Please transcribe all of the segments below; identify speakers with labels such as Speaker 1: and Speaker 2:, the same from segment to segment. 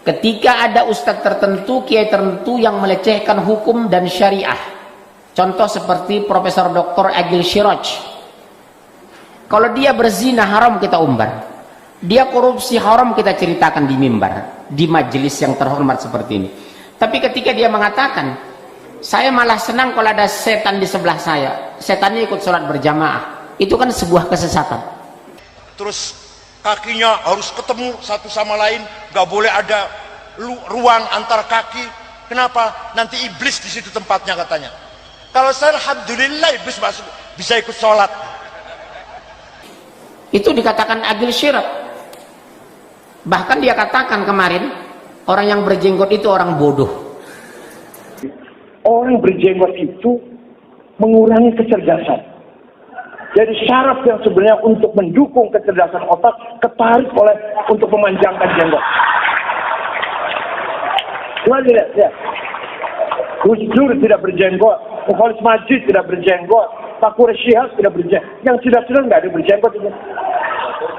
Speaker 1: Ketika ada ustadz tertentu, kiai tertentu yang melecehkan hukum dan syariah, contoh seperti Profesor Dr. Agil Siraj, kalau dia berzina haram kita umbar, dia korupsi haram kita ceritakan di mimbar, di majelis yang terhormat seperti ini. Tapi ketika dia mengatakan, saya malah senang kalau ada setan di sebelah saya, setannya ikut sholat berjamaah, itu kan sebuah kesesatan.
Speaker 2: Terus kakinya harus ketemu satu sama lain, gak boleh ada ruang antar kaki. Kenapa? Nanti iblis di situ tempatnya katanya. Kalau saya alhamdulillah iblis masuk bisa ikut sholat.
Speaker 1: Itu dikatakan Agil Syirak. Bahkan dia katakan kemarin, orang yang berjenggot itu orang bodoh.
Speaker 3: Orang berjenggot itu mengurangi kecerdasan. Jadi syarat yang sebenarnya untuk mendukung kecerdasan otak ketarik oleh untuk memanjangkan jenggot. Coba lihat, ya. Gus Dur tidak berjenggot, Khalis Majid tidak berjenggot, Pak Quraisyihab tidak berjenggot. Yang sudah nggak ada berjenggot itu.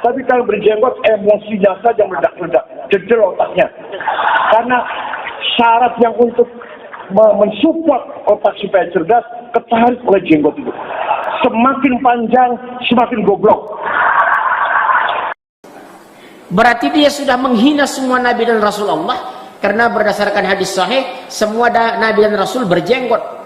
Speaker 3: Tapi kalau berjenggot emosinya saja meledak-ledak, jedel otaknya. Karena syarat yang untuk mensupport otak supaya cerdas ketarik oleh jenggot itu. Semakin panjang semakin goblok.
Speaker 1: Berarti dia sudah menghina semua nabi dan rasul Allah, karena berdasarkan hadis sahih semua nabi dan rasul berjenggot.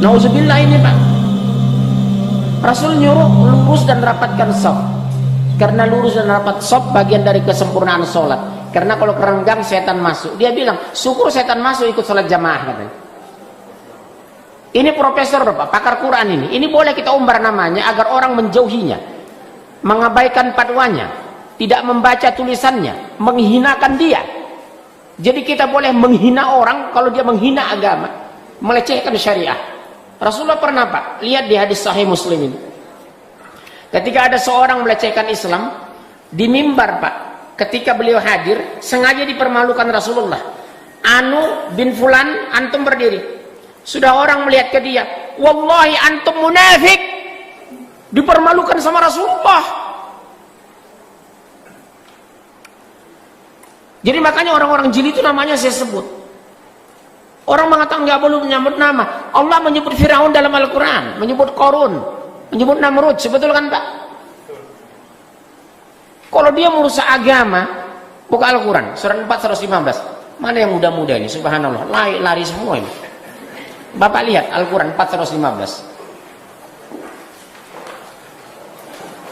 Speaker 1: Nauzubillah ini Pak. Rasul nyuruh lurus dan rapatkan shaf. Karena lurus dan rapat shaf bagian dari kesempurnaan sholat. Karena kalau kerenggang setan masuk. Dia bilang, syukur setan masuk ikut sholat jamaah katanya. Ini profesor Pak, pakar Quran ini. Ini boleh kita umbar namanya agar orang menjauhinya. Mengabaikan fatwanya. Tidak membaca tulisannya. Menghinakan dia. Jadi kita boleh menghina orang kalau dia menghina agama. Melecehkan syariah. Rasulullah pernah Pak, lihat di hadis sahih Muslim ini. Ketika ada seorang melecehkan Islam di mimbar Pak, ketika beliau hadir, sengaja dipermalukan Rasulullah. Anu bin Fulan, antum berdiri. Sudah orang melihat ke dia, wallahi antum munafik. Dipermalukan sama Rasulullah. Jadi makanya orang-orang jili itu namanya saya sebut. Orang mengatakan nggak boleh menyebut nama. Allah menyebut Firaun dalam Al-Quran, menyebut Qarun, menyebut Namrud, betul kan Pak? Kalau dia merusak agama, buka Al-Quran, surat 4 115. Mana yang muda-muda ini? Subhanallah, lari semua ini. Bapak lihat Al-Quran 4 115.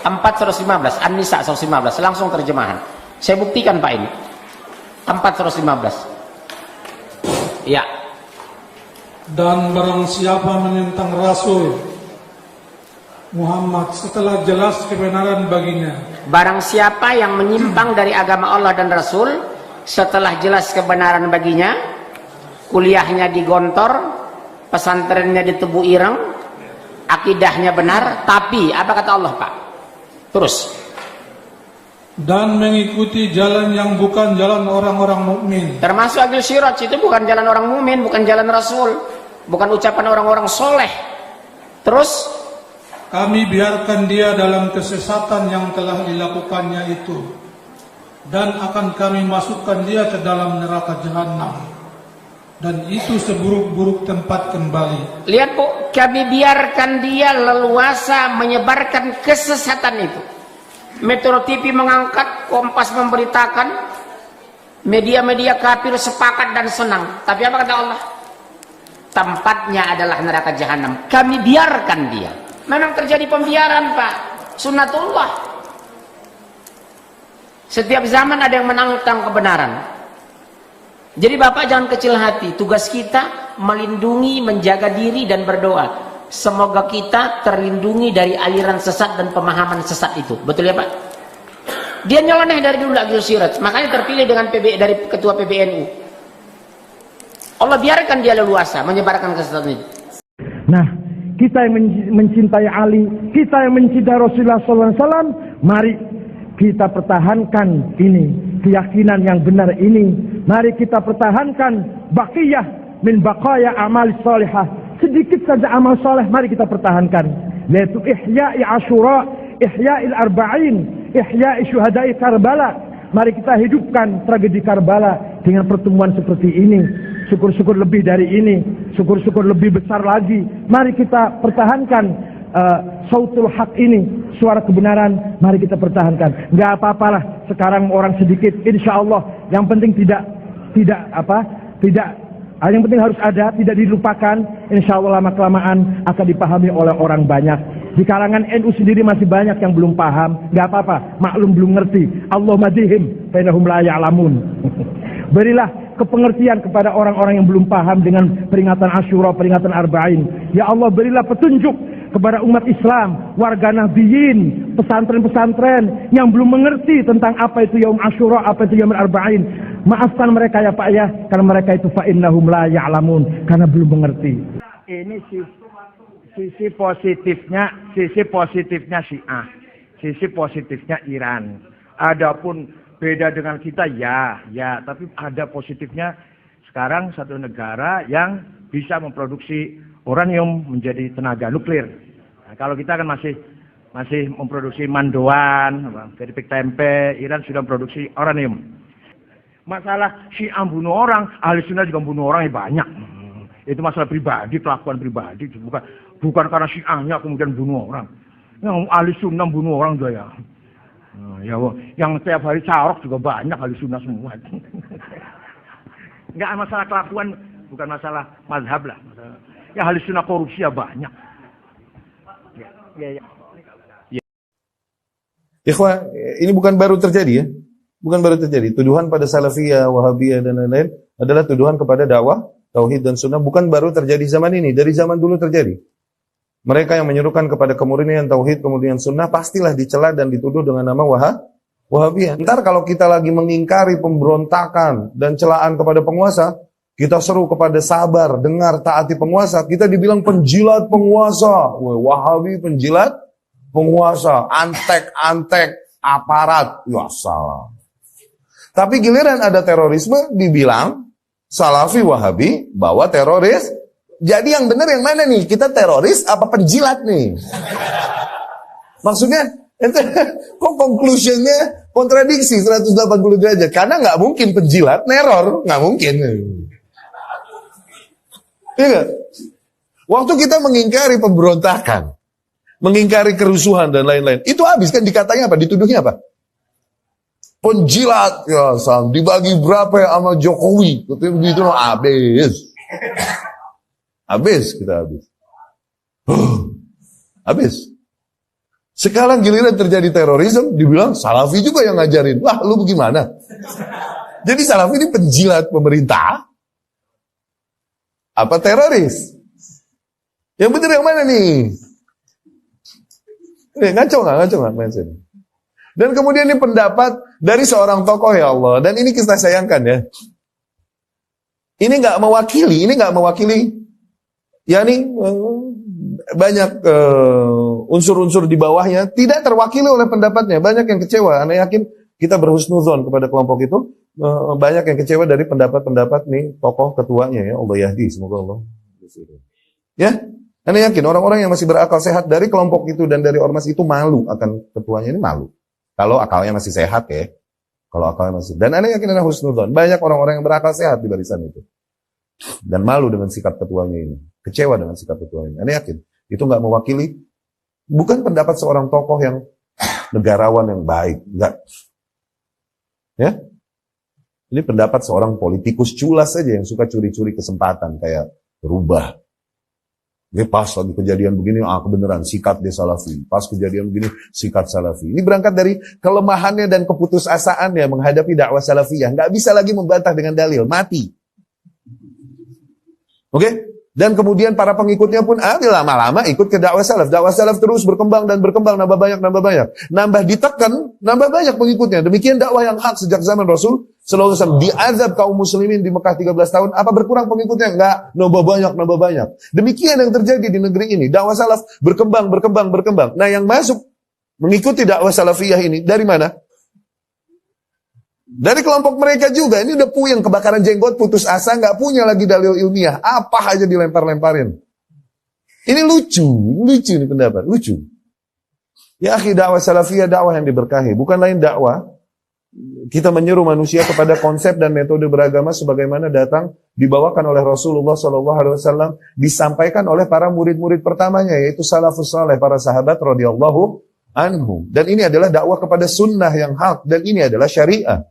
Speaker 1: 4 115, An-Nisa 115, langsung terjemahan. Saya buktikan Pak ini. 4 115. Ya.
Speaker 4: Dan barang siapa menentang Rasul Muhammad setelah jelas kebenaran baginya.
Speaker 1: Barang siapa yang menyimpang dari agama Allah dan Rasul setelah jelas kebenaran baginya, kuliahnya digontor, pesantrennya ditebu ireng, akidahnya benar, tapi apa kata Allah Pak? Terus.
Speaker 4: Dan mengikuti jalan yang bukan jalan orang-orang mukmin.
Speaker 1: Termasuk Agil Siraj itu bukan jalan orang mukmin, bukan jalan Rasul, bukan ucapan orang-orang soleh. Terus
Speaker 4: kami biarkan dia dalam kesesatan yang telah dilakukannya itu, dan akan kami masukkan dia ke dalam neraka jahanam, dan itu seburuk-buruk tempat kembali.
Speaker 1: Lihat Bu, kami biarkan dia leluasa menyebarkan kesesatan itu. Metro TV mengangkat, Kompas memberitakan, media-media kafir sepakat dan senang. Tapi apa kata Allah? Tempatnya adalah neraka jahanam. Kami biarkan dia. Memang terjadi pembiaran Pak, sunnatullah. Setiap zaman ada yang menantang kebenaran. Jadi Bapak jangan kecil hati. Tugas kita melindungi, menjaga diri dan berdoa. Semoga kita terlindungi dari aliran sesat dan pemahaman sesat itu. Betul ya Pak? Dia nyeleneh dari dulu Agil Siraj. Makanya terpilih dengan dari ketua PBNU. Allah biarkan dia leluasa menyebarkan kesesatan itu.
Speaker 5: Nah, kita yang mencintai Ali, kita yang mencintai Rasulullah SAW, mari kita pertahankan ini, keyakinan yang benar ini. Mari kita pertahankan baqiyah min baqaya amal salihah. Sedikit saja amal soleh, mari kita pertahankan. Yaitu ihya'i Asyura, ihya'il arba'in, ihya'i syuhada'i Karbala. Mari kita hidupkan tragedi Karbala dengan pertemuan seperti ini. Syukur-syukur lebih dari ini, syukur-syukur lebih besar lagi. Mari kita pertahankan sautul haq ini, suara kebenaran. Mari kita pertahankan. Nggak apa-apalah sekarang orang sedikit, insya Allah. Yang penting tidak yang penting harus ada, tidak dilupakan. Insya Allah lama-kelamaan akan dipahami oleh orang banyak. Di kalangan NU sendiri masih banyak yang belum paham. Nggak apa-apa, maklum belum ngerti. Allah madihim, fainahum la ya'lamun. Berilah kepengertian kepada orang-orang yang belum paham dengan peringatan Asyura, peringatan Arba'in. Ya Allah, berilah petunjuk kepada umat Islam, warga Nabiyin, pesantren-pesantren yang belum mengerti tentang apa itu Yaum Asyura, apa itu Yaum Arba'in. Maafkan mereka ya Pak ya, karena mereka itu fa'innahum la ya'lamun, karena belum mengerti. Ini sisi positifnya Syiah, sisi positifnya Iran. Adapun beda dengan kita ya, tapi ada positifnya. Sekarang satu negara yang bisa memproduksi uranium menjadi tenaga nuklir. Nah, kalau kita kan masih memproduksi mandoan, keripik tempe. Iran sudah memproduksi uranium. Masalah Syiah bunuh orang, Ahli Sunnah juga bunuh orang banyak. Itu masalah pribadi, kelakuan pribadi. Bukan karena Syiahnya kemudian bunuh orang. Yang Ahli Sunnah bunuh orang juga ya. Yang setiap hari carok juga banyak Ahli Sunnah semua. Enggak masalah kelakuan, bukan masalah mazhab lah. Ya Ahli Sunnah korupsi ya banyak.
Speaker 6: Ikhwah, ini bukan baru terjadi ya. Bukan baru terjadi. Tuduhan pada Salafiyah, Wahabiyah dan lain-lain adalah tuduhan kepada dakwah, tauhid dan sunnah. Bukan baru terjadi zaman ini, dari zaman dulu terjadi. Mereka yang menyerukan kepada kemurnian tauhid, kemudian sunnah, pastilah dicela dan dituduh dengan nama Wahabiyah. Ntar kalau kita lagi mengingkari pemberontakan dan celaan kepada penguasa, kita seru kepada sabar, dengar, taati penguasa, kita dibilang penjilat penguasa. Wahabi penjilat penguasa, antek-antek aparat. Ya salah. Tapi giliran ada terorisme, dibilang Salafi Wahabi bawa teroris. Jadi yang benar yang mana nih? Kita teroris apa penjilat nih? Maksudnya, kok conclusionnya kontradiksi 180 derajat? Karena nggak mungkin penjilat neror, nggak mungkin. Iya. Waktu kita mengingkari pemberontakan, mengingkari kerusuhan dan lain-lain, itu habis kan dikatanya apa? Dituduhnya apa? Penjilat, ya Sam, dibagi berapa ya sama Jokowi? Begitu habis. Habis kita habis. Habis. Sekarang giliran terjadi terorisme, dibilang Salafi juga yang ngajarin. Wah, lu bagaimana? Jadi Salafi ini penjilat pemerintah? Apa teroris? Yang benar yang mana nih? Ngaco nggak mindset? Dan kemudian ini pendapat dari seorang tokoh ya Allah. Dan ini kita sayangkan ya. Ini nggak mewakili. Yani banyak unsur-unsur di bawahnya tidak terwakili oleh pendapatnya. Banyak yang kecewa. Anda yakin kita berhusnuzon kepada kelompok itu. Banyak yang kecewa dari pendapat-pendapat nih tokoh ketuanya ya. Allah yahdi, semoga Allah. Ya, Anda yakin orang-orang yang masih berakal sehat dari kelompok itu dan dari ormas itu malu akan ketuanya ini, malu. Kalau akalnya masih sehat ya. Kalau akalnya masih. Dan Anda yakin Anda husnuzon. Banyak orang-orang yang berakal sehat di barisan itu. Dan malu dengan sikap ketuanya ini. Kecewa dengan sikap ketuanya. Anda yakin? Itu nggak mewakili. Bukan pendapat seorang tokoh yang negarawan yang baik. Enggak. Ya. Ini pendapat seorang politikus culas saja yang suka curi-curi kesempatan. Kayak berubah. Ya, pas lagi kejadian begini, kebenaran, sikat dia salafi. Pas kejadian begini, sikat salafi. Ini berangkat dari kelemahannya dan keputusasaannya menghadapi dakwah salafiyah. Nggak bisa lagi membantah dengan dalil, mati. Oke? Dan kemudian para pengikutnya pun lama-lama ikut ke dakwah salaf. Dakwah salaf terus berkembang dan berkembang, nambah banyak. Nambah ditekan, nambah banyak pengikutnya. Demikian dakwah yang hak sejak zaman Rasul sallallahu alaihi wasallam. Diazab kaum muslimin di Mekah 13 tahun, apa berkurang pengikutnya? Enggak, nambah banyak. Demikian yang terjadi di negeri ini. Dakwah salaf berkembang. Nah, yang masuk mengikuti dakwah salafiyah ini dari mana? Dari kelompok mereka juga. Ini udah puyeng, kebakaran jenggot, putus asa, nggak punya lagi dalil ilmiah. Apa aja dilempar-lemparin. Ini lucu ini pendapat, lucu. Ya akhi, dakwah salafiyah dakwah yang diberkahi, bukan lain dakwah kita menyeru manusia kepada konsep dan metode beragama sebagaimana datang dibawakan oleh Rasulullah SAW, disampaikan oleh para murid-murid pertamanya, yaitu salafus saleh, para sahabat radhiyallahu anhum. Dan ini adalah dakwah kepada sunnah yang hak, dan ini adalah syariah.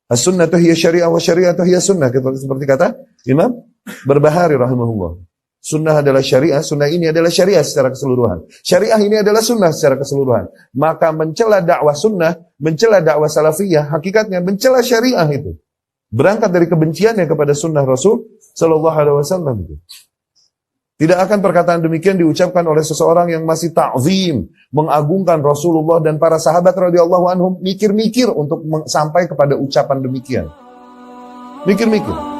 Speaker 6: As-sunnatu hiya syariah wa syariatu hiya sunnah, seperti kata Imam Barbahari rahimahullah. Sunnah adalah syariah, sunnah ini adalah syariah secara keseluruhan. Syariah ini adalah sunnah secara keseluruhan. Maka mencela dakwah sunnah, mencela dakwah salafiyah, hakikatnya mencela syariah itu. Berangkat dari kebenciannya kepada sunnah Rasul sallallahu alaihi wasallam itu. Tidak akan perkataan demikian diucapkan oleh seseorang yang masih ta'zim, mengagungkan Rasulullah dan para sahabat radhiyallahu anhum, mikir-mikir untuk sampai kepada ucapan demikian. Mikir-mikir.